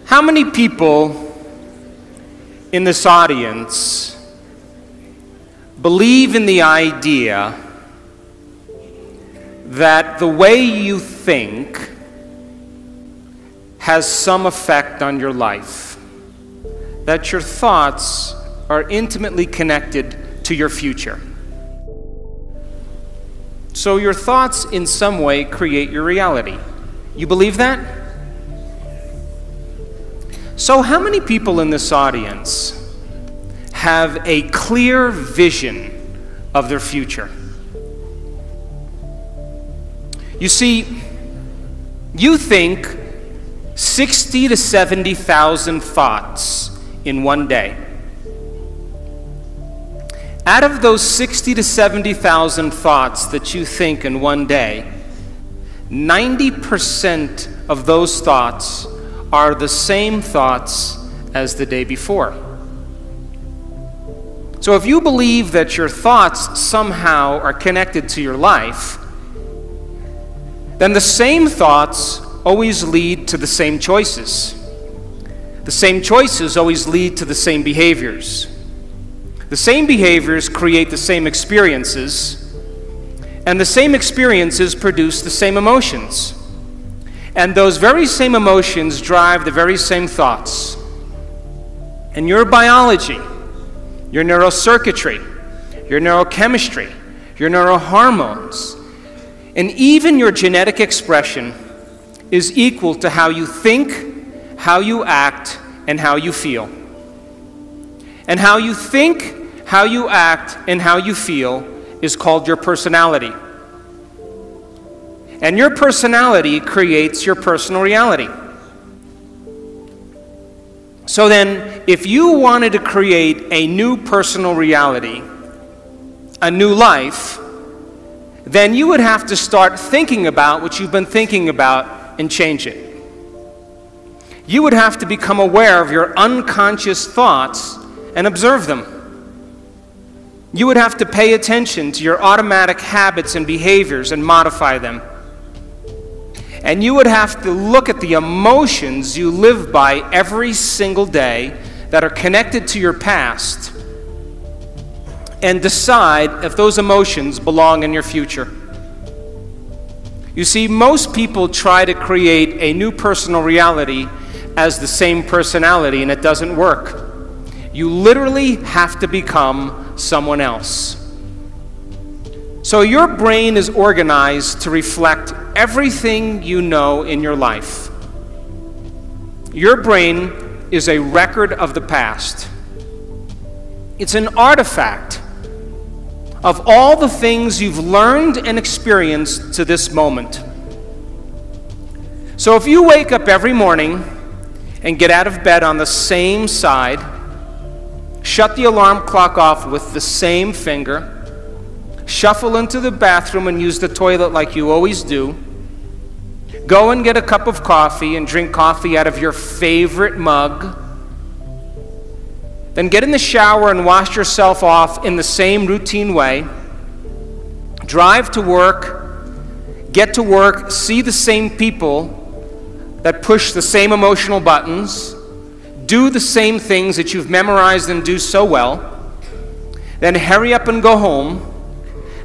How many people in this audience believe in the idea that the way you think has some effect on your life? That your thoughts are intimately connected to your future? So your thoughts in some way create your reality. You believe that? So how many people in this audience have a clear vision of their future? You see, you think 60 to 70,000 thoughts in one day. Out of those 60 to 70,000 thoughts that you think in one day, 90% of those thoughts are the same thoughts as the day before. So if you believe that your thoughts somehow are connected to your life, then the same thoughts always lead to the same choices. The same choices always lead to the same behaviors. The same behaviors create the same experiences, and the same experiences produce the same emotions. And those very same emotions drive the very same thoughts. And your biology, your neurocircuitry, your neurochemistry, your neurohormones, and even your genetic expression is equal to how you think, how you act, and how you feel. And how you think, how you act, and how you feel is called your personality. And your personality creates your personal reality. So then, if you wanted to create a new personal reality, a new life, then you would have to start thinking about what you've been thinking about and change it. You would have to become aware of your unconscious thoughts and observe them. You would have to pay attention to your automatic habits and behaviors and modify them. And you would have to look at the emotions you live by every single day that are connected to your past and decide if those emotions belong in your future. You see, most people try to create a new personal reality as the same personality, and it doesn't work. You literally have to become someone else. So your brain is organized to reflect everything you know in your life. Your brain is a record of the past. It's an artifact of all the things you've learned and experienced to this moment. So if you wake up every morning and get out of bed on the same side, shut the alarm clock off with the same finger, shuffle into the bathroom and use the toilet like you always do, go and get a cup of coffee and drink coffee out of your favorite mug, then get in the shower and wash yourself off in the same routine way, drive to work, get to work, see the same people that push the same emotional buttons, do the same things that you've memorized and do so well, then hurry up and go home,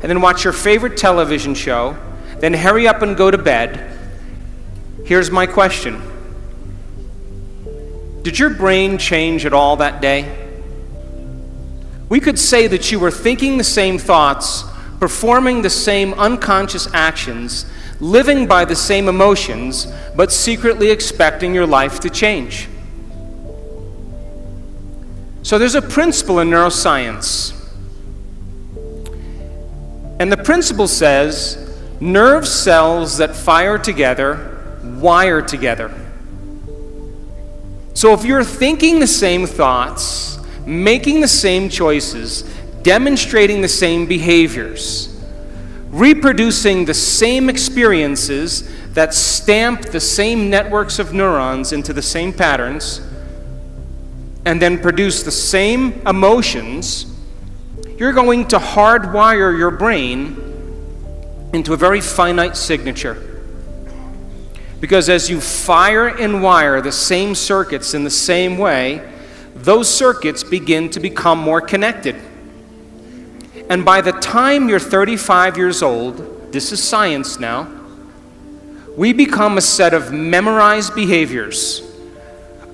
and then watch your favorite television show, then hurry up and go to bed. Here's my question. Did your brain change at all that day? We could say that you were thinking the same thoughts, performing the same unconscious actions, living by the same emotions, but secretly expecting your life to change. So there's a principle in neuroscience. And the principle says, nerve cells that fire together wire together. So if you're thinking the same thoughts, making the same choices, demonstrating the same behaviors, reproducing the same experiences that stamp the same networks of neurons into the same patterns, and then produce the same emotions, you're going to hardwire your brain into a very finite signature. Because as you fire and wire the same circuits in the same way, those circuits begin to become more connected. And by the time you're 35 years old, this is science now, we become a set of memorized behaviors,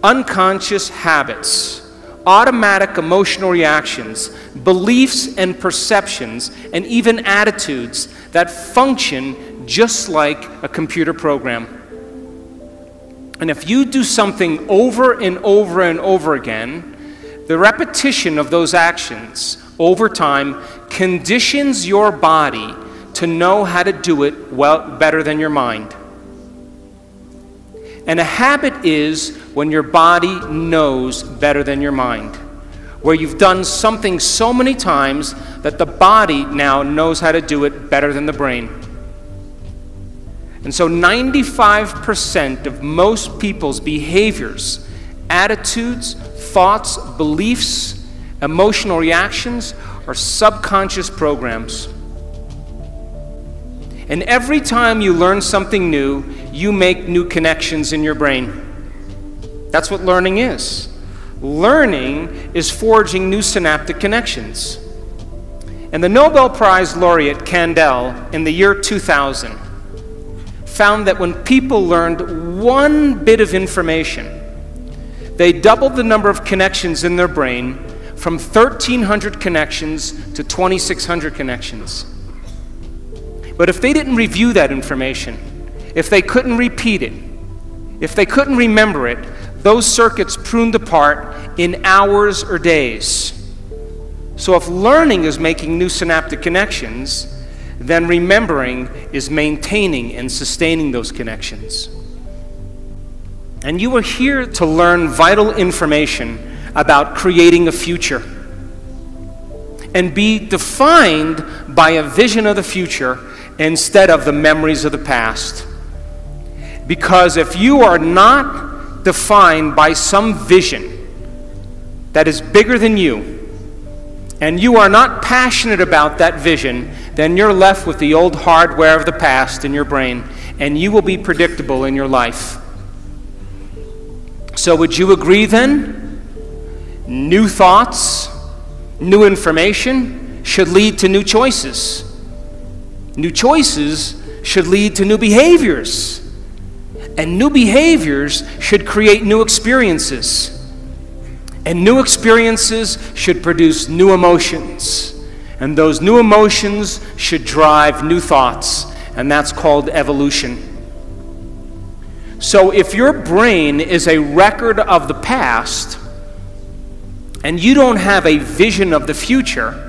unconscious habits, automatic emotional reactions, beliefs and perceptions, and even attitudes that function just like a computer program. And if you do something over and over and over again, the repetition of those actions over time conditions your body to know how to do it well, better than your mind. And a habit is when your body knows better than your mind, where you've done something so many times that the body now knows how to do it better than the brain. And so 95% of most people's behaviors, attitudes, thoughts, beliefs, emotional reactions are subconscious programs. And every time you learn something new, you make new connections in your brain. That's what learning is. Learning is forging new synaptic connections. And the Nobel Prize laureate Kandel in the year 2000 found that when people learned one bit of information, they doubled the number of connections in their brain from 1,300 connections to 2,600 connections. But if they didn't review that information, if they couldn't repeat it, if they couldn't remember it, those circuits pruned apart in hours or days. So if learning is making new synaptic connections, then remembering is maintaining and sustaining those connections. And you are here to learn vital information about creating a future and be defined by a vision of the future instead of the memories of the past. Because if you are not defined by some vision that is bigger than you, and you are not passionate about that vision, then you're left with the old hardware of the past in your brain, and you will be predictable in your life. So would you agree then? New thoughts, new information should lead to new choices. New choices should lead to new behaviors. And new behaviors should create new experiences. And new experiences should produce new emotions. And those new emotions should drive new thoughts. And that's called evolution. So if your brain is a record of the past, and you don't have a vision of the future,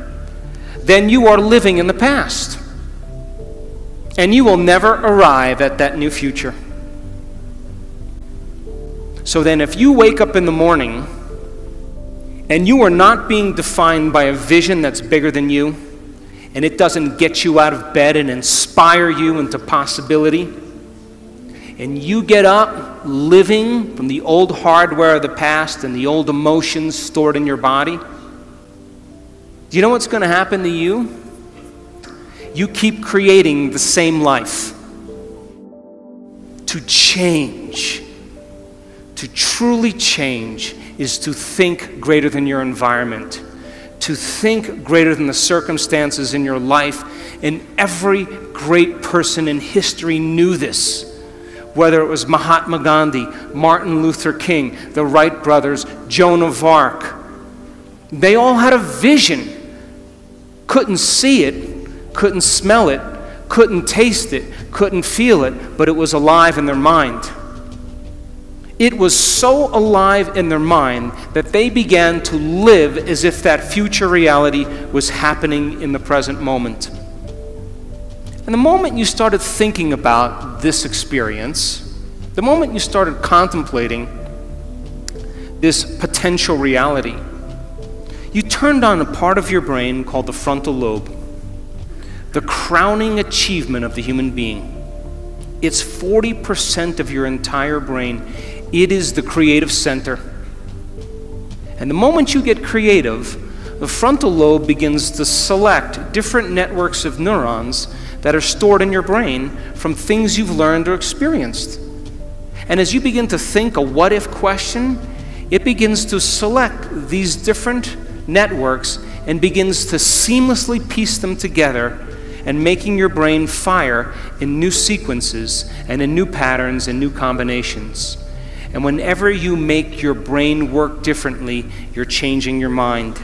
then you are living in the past. And you will never arrive at that new future. So then if you wake up in the morning and you are not being defined by a vision that's bigger than you, and it doesn't get you out of bed and inspire you into possibility, and you get up living from the old hardware of the past and the old emotions stored in your body, do you know what's going to happen to you? You keep creating the same life. To change, to truly change, is to think greater than your environment, to think greater than the circumstances in your life. And every great person in history knew this. Whether it was Mahatma Gandhi, Martin Luther King, the Wright brothers, Joan of Arc, they all had a vision. Couldn't see it, couldn't smell it, couldn't taste it, couldn't feel it, but it was alive in their mind. It was so alive in their mind that they began to live as if that future reality was happening in the present moment. And the moment you started thinking about this experience, the moment you started contemplating this potential reality, you turned on a part of your brain called the frontal lobe, the crowning achievement of the human being. It's 40% of your entire brain. It is the creative center. And the moment you get creative, the frontal lobe begins to select different networks of neurons that are stored in your brain from things you've learned or experienced. And as you begin to think a what-if question, it begins to select these different networks and begins to seamlessly piece them together, and making your brain fire in new sequences and in new patterns and new combinations. And whenever you make your brain work differently, you're changing your mind.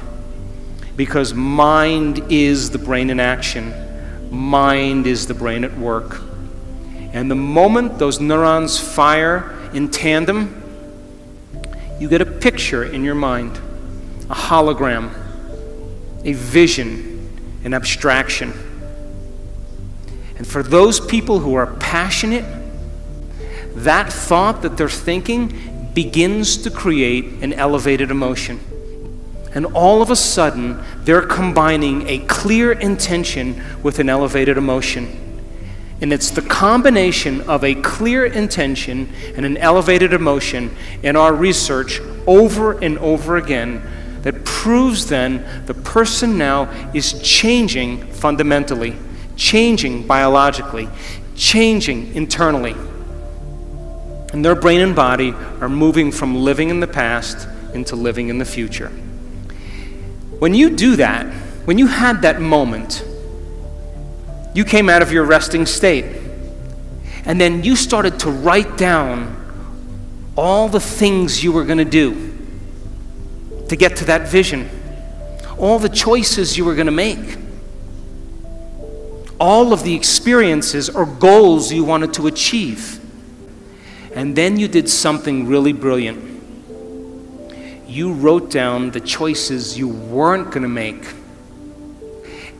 Because mind is the brain in action. Mind is the brain at work. And the moment those neurons fire in tandem, you get a picture in your mind, a hologram, a vision, an abstraction. And for those people who are passionate, that thought that they're thinking begins to create an elevated emotion. And all of a sudden, they're combining a clear intention with an elevated emotion. And it's the combination of a clear intention and an elevated emotion in our research over and over again that proves then the person now is changing fundamentally, changing biologically, changing internally. And their brain and body are moving from living in the past into living in the future. When you do that, when you had that moment, you came out of your resting state, and then you started to write down all the things you were going to do to get to that vision, all the choices you were going to make, all of the experiences or goals you wanted to achieve. And then you did something really brilliant. You wrote down the choices you weren't going to make.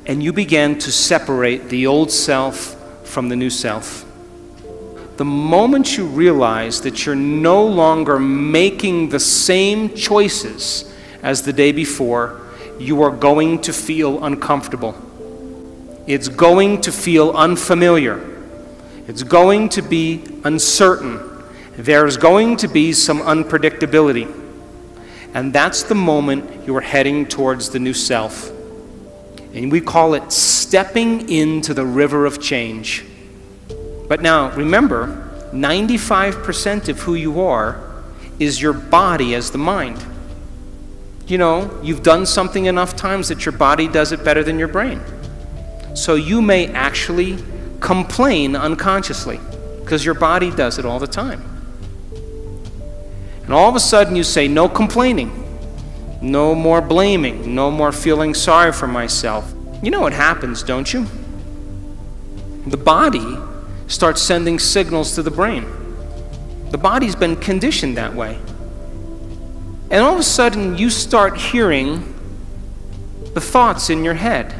And you began to separate the old self from the new self. The moment you realize that you're no longer making the same choices as the day before, you are going to feel uncomfortable. It's going to feel unfamiliar. It's going to be uncertain. There's going to be some unpredictability. And that's the moment you are heading towards the new self. And we call it stepping into the river of change. But now, remember, 95% of who you are is your body as the mind. You know, you've done something enough times that your body does it better than your brain. So you may actually complain unconsciously because your body does it all the time. And all of a sudden you say, no complaining, no more blaming, no more feeling sorry for myself. You know what happens, don't you? The body starts sending signals to the brain. The body's been conditioned that way. And all of a sudden you start hearing the thoughts in your head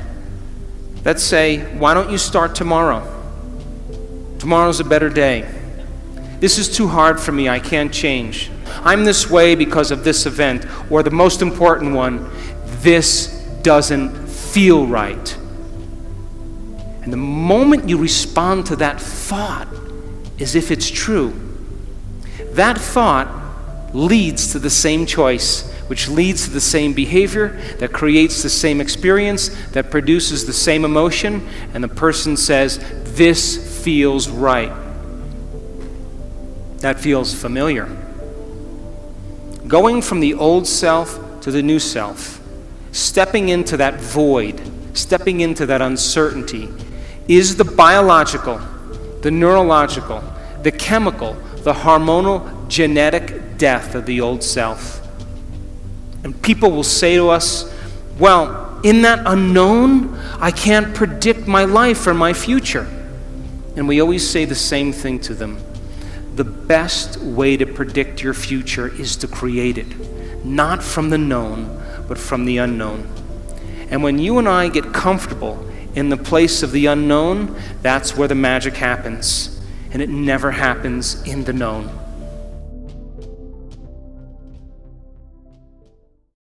that say, why don't you start tomorrow? Tomorrow's a better day. This is too hard for me, I can't change. I'm this way because of this event. Or the most important one, this doesn't feel right. And the moment you respond to that thought as if it's true, that thought leads to the same choice, which leads to the same behavior, that creates the same experience, that produces the same emotion, and the person says, this feels right. That feels familiar. Going from the old self to the new self, stepping into that void, stepping into that uncertainty, is the biological, the neurological, the chemical, the hormonal, genetic death of the old self. And people will say to us, well, in that unknown, I can't predict my life or my future. And we always say the same thing to them. The best way to predict your future is to create it, not from the known, but from the unknown. And when you and I get comfortable in the place of the unknown, that's where the magic happens. And it never happens in the known.